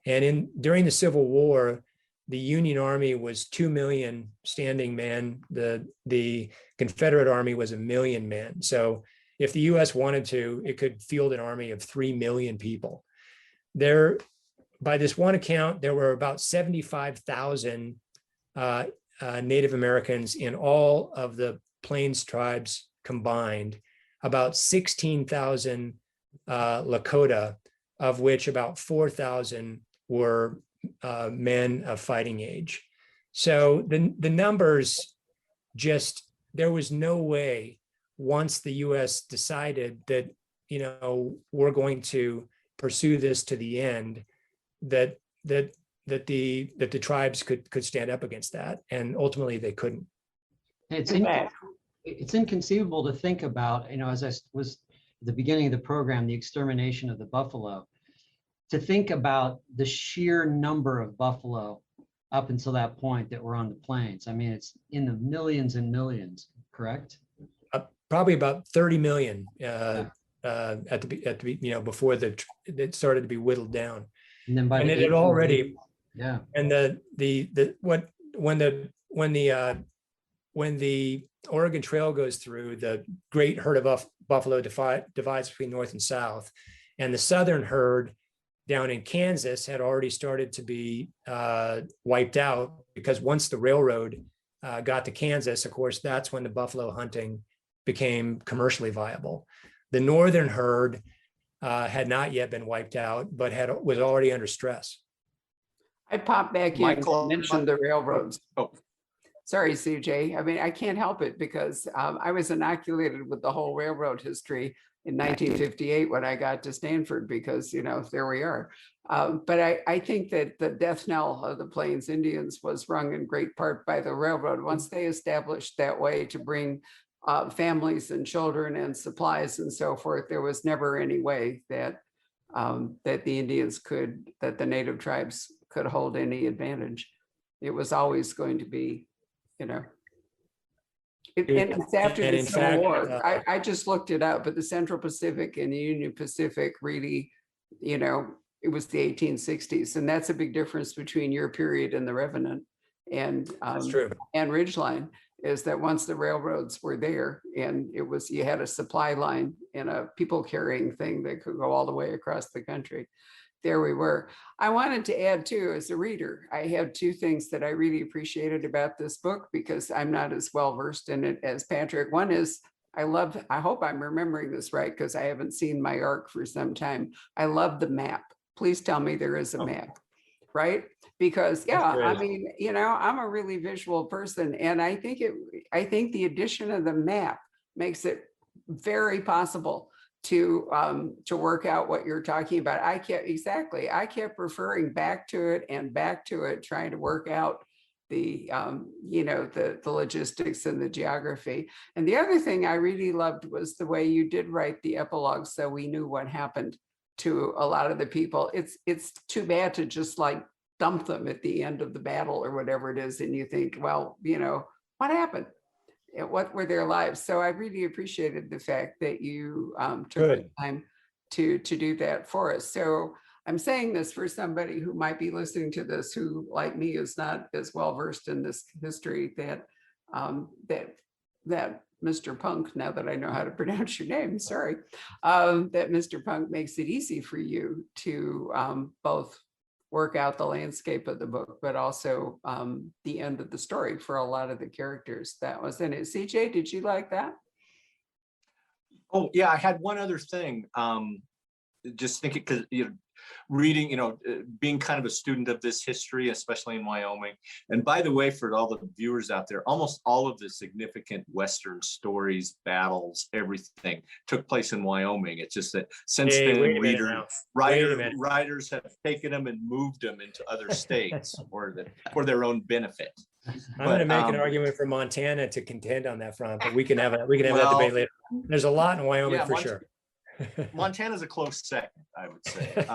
And during the Civil War, the Union Army was 2 million standing men. The Confederate Army was 1 million men. So if the US wanted to, it could field an army of 3 million people. By this one account, there were about 75,000 Native Americans in all of the Plains tribes combined, about 16,000 Lakota, of which about 4,000 were men of fighting age. So the numbers just, there was no way, once the US decided that, we're going to pursue this to the end, that the tribes could stand up against that. And ultimately they couldn't. It's it's inconceivable to think about, as I was at the beginning of the program, the extermination of the buffalo, to think about the sheer number of buffalo up until that point that were on the plains. I mean, it's in the millions and millions, correct? Probably about 30 million at the before it started to be whittled down. And then by And the it had already, 1880s, yeah. And when the Oregon Trail goes through, the great herd of buffalo divides between north and south, and the southern herd down in Kansas had already started to be wiped out, because once the railroad got to Kansas, of course, that's when the buffalo hunting became commercially viable. The northern herd had not yet been wiped out, but was already under stress. I popped back in Michael, and mentioned the railroads. Oh. Sorry, CJ. I mean, I can't help it because I was inoculated with the whole railroad history in 1958 when I got to Stanford, because, there we are. But I think that the death knell of the Plains Indians was rung in great part by the railroad. Once they established that way to bring families and children and supplies and so forth, there was never any way that that the Indians that the native tribes could hold any advantage. It was always going to be, and it's after And the in Civil fact, War. I just looked it up, but the Central Pacific and the Union Pacific really, it was the 1860s, and that's a big difference between your period and the Revenant and That's true. and Ridgeline, is that once the railroads were there, and you had a supply line and a people carrying thing that could go all the way across the country. There we were. I wanted to add too, as a reader, I had two things that I really appreciated about this book, because I'm not as well versed in it as Patrick. One is, I hope I'm remembering this right, because I haven't seen my ARC for some time. I love the map. Please tell me there is a map, right? Because I mean, I'm a really visual person, and I think the addition of the map makes it very possible to work out what you're talking about. I kept referring back to it, trying to work out the logistics and the geography. And the other thing I really loved was the way you did write the epilogue, so we knew what happened to a lot of the people. It's too bad to just like dump them at the end of the battle or whatever it is, and you think, well, what happened? What were their lives? So I really appreciated the fact that you took the time to do that for us. So I'm saying this for somebody who might be listening to this, who, like me, is not as well versed in this history, that Mr. Punk, now that I know how to pronounce your name, sorry, that Mr. Punk makes it easy for you to both work out the landscape of the book, but also the end of the story for a lot of the characters that was in it. CJ, did you like that? Oh, yeah, I had one other thing. Just thinking, because reading, being kind of a student of this history, especially in Wyoming. And by the way, for all the viewers out there, almost all of the significant Western stories, battles, everything took place in Wyoming. It's just that since then, writers have taken them and moved them into other states for their own benefit. I'm going to make an argument for Montana to contend on that front, but we can have that debate later. There's a lot in Wyoming for sure. Montana's a close second, I would say.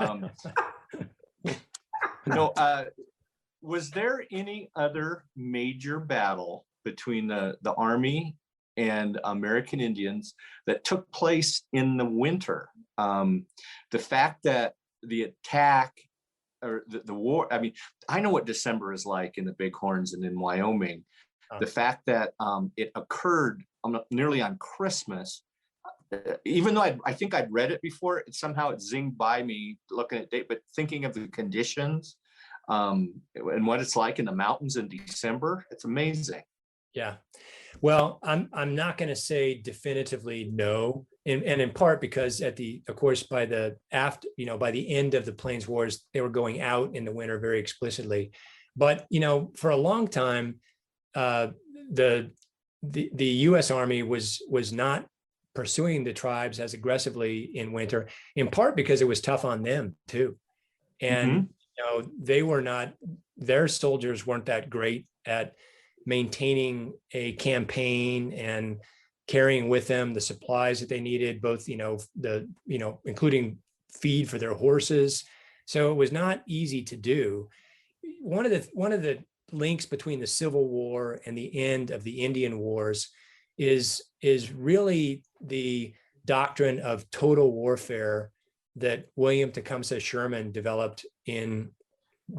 Was there any other major battle between the Army and American Indians that took place in the winter? The fact that the attack or the war, I mean, I know what December is like in the Bighorns and in Wyoming. The fact that it occurred nearly on Christmas, even though I think I'd read it before, it zinged by me looking at date, but thinking of the conditions and what it's like in the mountains in December, it's amazing. Yeah. Well, I'm not going to say definitively no, and in part because by the end of the Plains Wars, they were going out in the winter very explicitly. But for a long time, the U.S. Army was not pursuing the tribes as aggressively in winter, in part because it was tough on them too. And, their soldiers weren't that great at maintaining a campaign and carrying with them the supplies that they needed, both, including feed for their horses. So it was not easy to do. One of the links between the Civil War and the end of the Indian Wars is really the doctrine of total warfare that William Tecumseh Sherman developed in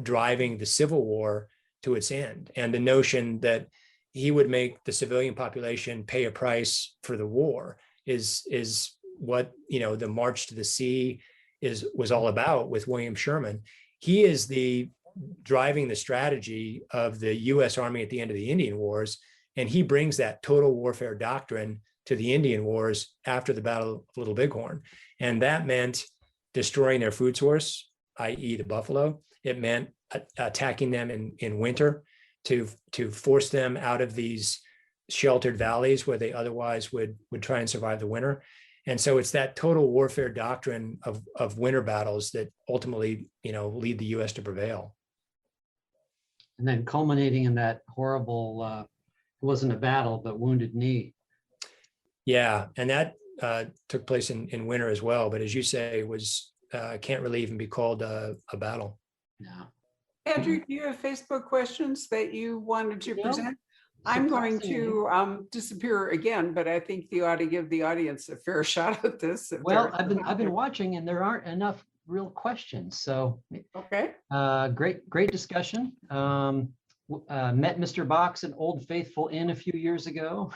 driving the Civil War to its end, and the notion that he would make the civilian population pay a price for the war is what, the March to the Sea was all about with William Sherman. He is driving the strategy of the U.S. Army at the end of the Indian Wars, and he brings that total warfare doctrine to the Indian Wars after the Battle of Little Bighorn. And that meant destroying their food source, i.e. the buffalo. It meant attacking them in winter to force them out of these sheltered valleys where they otherwise would try and survive the winter. And so it's that total warfare doctrine of winter battles that ultimately, lead the U.S. to prevail. And then culminating in that horrible, it wasn't a battle, but Wounded Knee. Yeah, and that took place in winter as well. But as you say, was can't really even be called a battle. Yeah. Andrew, do you have Facebook questions that you wanted to present? I'm going to disappear again, but I think you ought to give the audience a fair shot at this. Well, I've been watching, and there aren't enough real questions. So okay. Great discussion. Met Mr. Box at Old Faithful Inn a few years ago.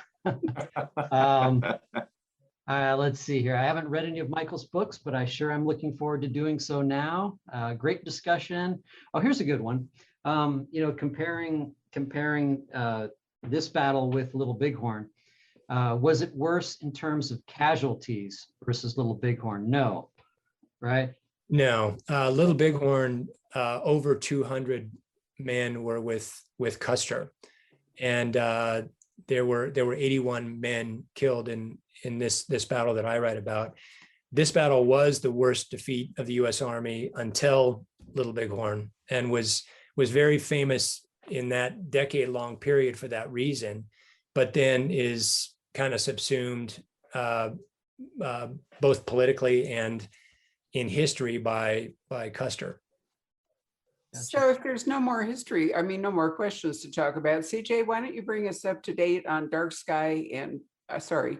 Let's see here. I haven't read any of Michael's books, but I sure am looking forward to doing so now. Great discussion. Oh, here's a good one. Comparing this battle with Little Bighorn. Was it worse in terms of casualties versus Little Bighorn? No, right? No, Little Bighorn, over 200 men were with Custer, and there were 81 men killed in this battle that I write about. This battle was the worst defeat of the U.S. Army until Little Bighorn, and was very famous in that decade-long period for that reason, but then is kind of subsumed both politically and in history by Custer. So if there's no more history, no more questions to talk about, CJ, why don't you bring us up to date on Dark Sky and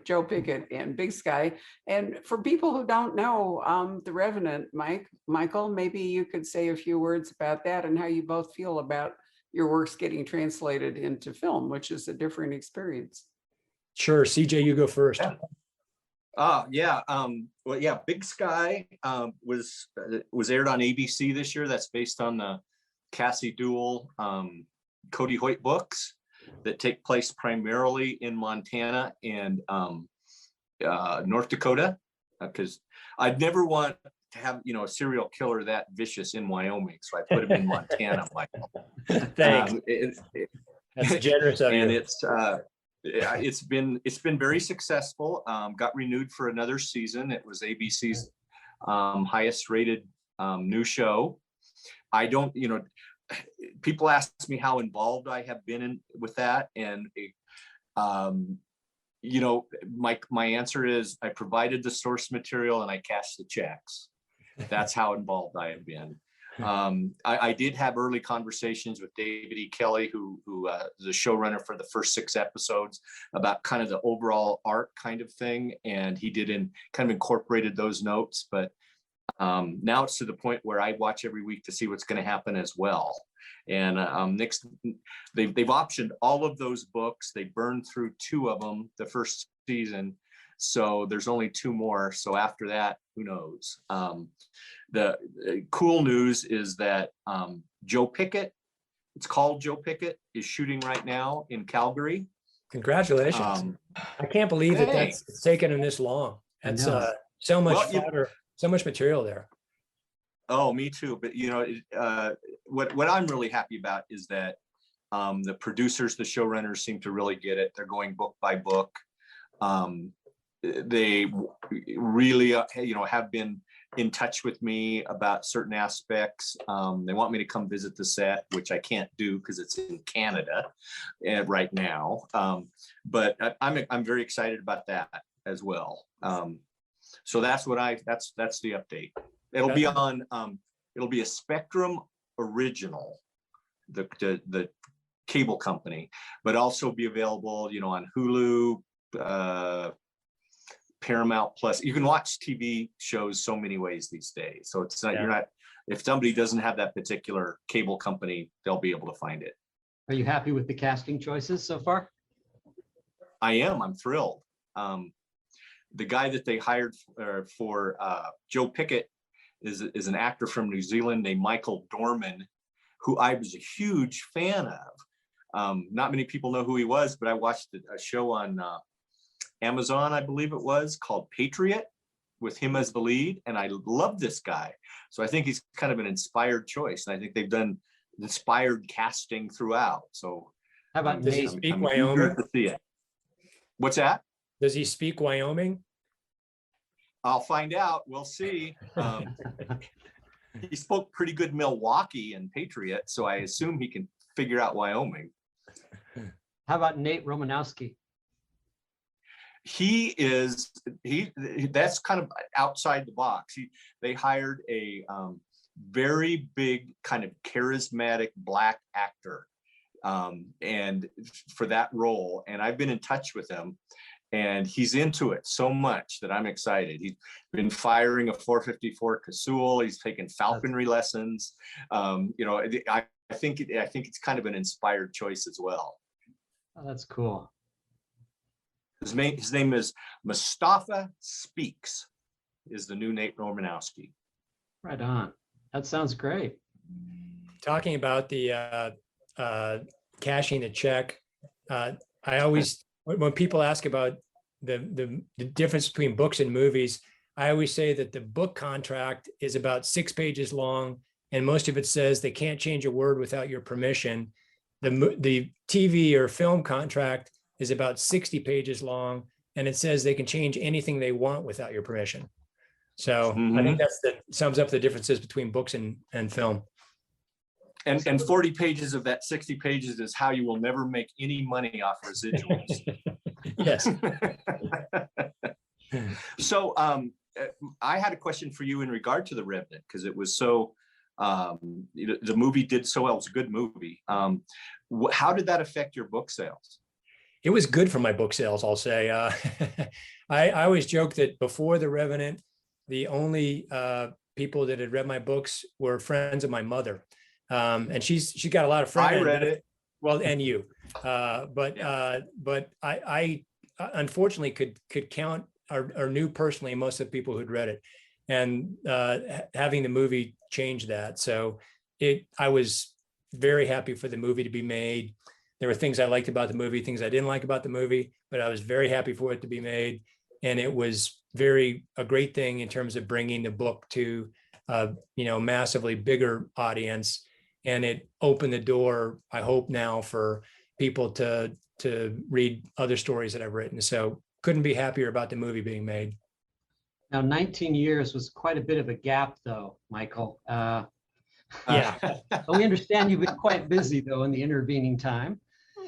Joe Pickett and Big Sky? And for people who don't know the Revenant, Michael, maybe you could say a few words about that and how you both feel about your works getting translated into film, which is a different experience. Sure, CJ, you go first. Big Sky was aired on ABC this year. That's based on the Cassie Duell, Cody Hoyt books that take place primarily in Montana and North Dakota, because I'd never want to have a serial killer that vicious in Wyoming, so I put him in Montana. Michael. Thanks. That's generous of you. And it's been very successful. Got renewed for another season. It was ABC's highest rated new show. I don't, people ask me how involved I have been with that, and my answer is I provided the source material and I cashed the checks. That's how involved I have been. I did have early conversations with David E. Kelly, who is the showrunner for the first 6 episodes, about kind of the overall arc kind of thing, and he kind of incorporated those notes. But now it's to the point where I watch every week to see what's going to happen as well. And next, they've optioned all of those books. They burned through 2 of them the first season, so there's only 2 more. So after that, who knows? The cool news is that Joe Pickett, it's called Joe Pickett, is shooting right now in Calgary. Congratulations. I can't believe that's taken him this long. That's so much fodder, so much material there. Oh, me too. But what I'm really happy about is that the producers, the showrunners seem to really get it. They're going book by book. They really, have been in touch with me about certain aspects. They want me to come visit the set, which I can't do because it's in Canada right now. But I'm very excited about that as well. So that's that's the update. It'll be on, it'll be a Spectrum original, the cable company, but also be available, on Hulu, Paramount Plus. You can watch TV shows so many ways these days. So it's not, you're not, if somebody doesn't have that particular cable company, they'll be able to find it. Are you happy with the casting choices so far? I am. I'm thrilled. The guy that they hired for Joe Pickett is an actor from New Zealand named Michael Dorman, who I was a huge fan of. Not many people know who he was, but I watched a show on Amazon, I believe it was, called Patriot, with him as the lead, and I love this guy. So I think he's kind of an inspired choice, and I think they've done inspired casting throughout. So How about Does he Nate? speak I'm Wyoming? eager to see it. What's that? Does he speak Wyoming? I'll find out. We'll see. He spoke pretty good Milwaukee and Patriot, so I assume he can figure out Wyoming. How about Nate Romanowski? That's kind of outside the box. They hired a very big kind of charismatic Black actor and for that role, and I've been in touch with him, and he's into it so much that I'm excited. He's been firing a 454 Casull. He's taken falconry lessons. I think it's kind of an inspired choice as well. Oh, that's cool. His name is Mustafa Speaks, is the new Nate Romanowski. Right on. That sounds great. Talking about the cashing a check, I always, when people ask about the difference between books and movies, I always say that the book contract is about 6 pages long, and most of it says they can't change a word without your permission. The TV or film contract is about 60 pages long, and it says they can change anything they want without your permission. So I think that sums up the differences between books and film. And 40 pages of that 60 pages is how you will never make any money off residuals. Yes. So I had a question for you in regard to the Revenant, because it was so, the movie did so well. It was a good movie. How did that affect your book sales? It was good for my book sales, I'll say. I always joke that before the Revenant, the only people that had read my books were friends of my mother. And she got a lot of friends. I read it. Well, and you. But I unfortunately could count or knew personally most of the people who'd read it. And having the movie changed that. So I was very happy for the movie to be made. There were things I liked about the movie, things I didn't like about the movie, but I was very happy for it to be made. And it was a great thing in terms of bringing the book to massively bigger audience. And it opened the door, I hope now, for people to read other stories that I've written. So couldn't be happier about the movie being made. Now, 19 years was quite a bit of a gap, though, Michael. Yeah. We understand you've been quite busy, though, in the intervening time.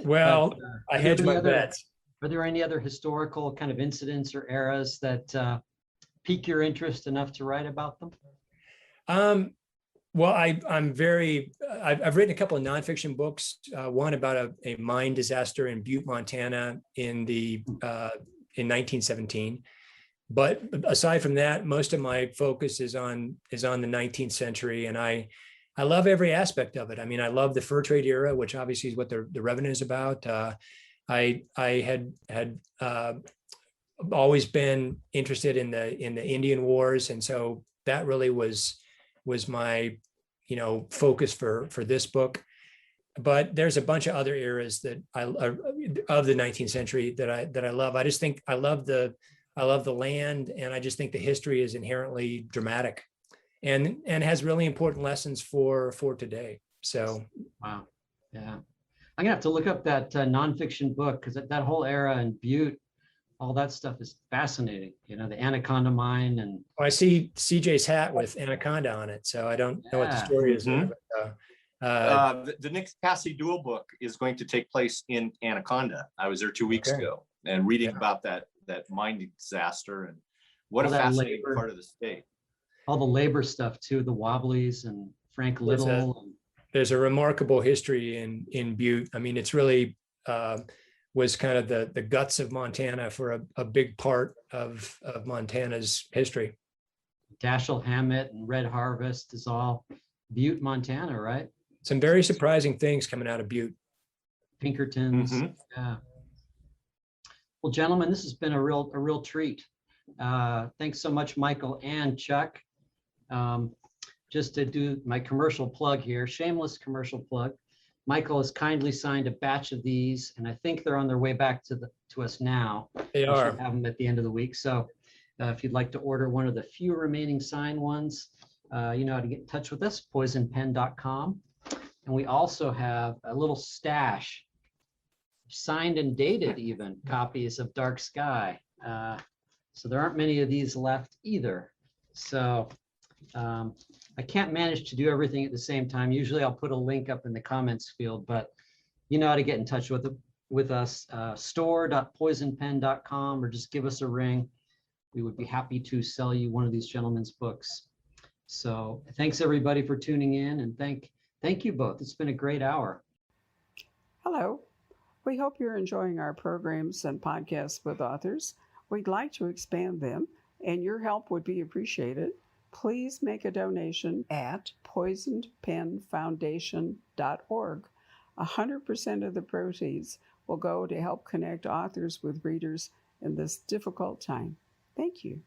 Well, But, I hedge my bets. Are there any other historical kind of incidents or eras that pique your interest enough to write about them? Well, I've written a couple of nonfiction books. One about a mine disaster in Butte, Montana in 1917. But aside from that, most of my focus is on the 19th century, and I love every aspect of it. I mean, I love the fur trade era, which obviously is what the Revenant is about. I had always been interested in the Indian Wars, and so that really was my focus for this book. But there's a bunch of other eras that of the 19th century that I love. I just think I love the land, and I just think the history is inherently dramatic and has really important lessons for today. So wow. Yeah. I'm gonna have to look up that nonfiction book, because that whole era in Butte, all that stuff is fascinating. You know, the Anaconda Mine and I see CJ's hat with Anaconda on it, so I don't know what the Yeah. story is there. But, The next Cassie Duel book is going to take place in Anaconda. I was there 2 weeks Okay. ago and reading Yeah. about that mine disaster, and what a All that fascinating labor. part of the state. all the labor stuff too, the Wobblies and Frank There's a- Little. And there's a remarkable history in Butte. I mean, it's really was kind of the guts of Montana for a big part of Montana's history. Dashiell Hammett and Red Harvest is all Butte, Montana, right? Some very surprising things coming out of Butte. Pinkertons. Mhm. Yeah. Well, gentlemen, this has been a real treat. Thanks so much, Michael and Chuck. Just to do my commercial plug here, shameless commercial plug. Michael has kindly signed a batch of these, and I think they're on their way back to us now. They We should are. have them at the end of the week. So if you'd like to order one of the few remaining signed ones, you know how to get in touch with us, poisonpen.com. And we also have a little stash, signed and dated even, copies of Dark Sky. So there aren't many of these left either. So I can't manage to do everything at the same time. Usually I'll put a link up in the comments field, but you know how to get in touch with us, store.poisonpen.com, or just give us a ring. We would be happy to sell you one of these gentlemen's books. So thanks everybody for tuning in, and thank you both. It's been a great hour. Hello. We hope you're enjoying our programs and podcasts with authors. We'd like to expand them, and your help would be appreciated. Please make a donation at poisonedpenfoundation.org. 100% of the proceeds will go to help connect authors with readers in this difficult time. Thank you.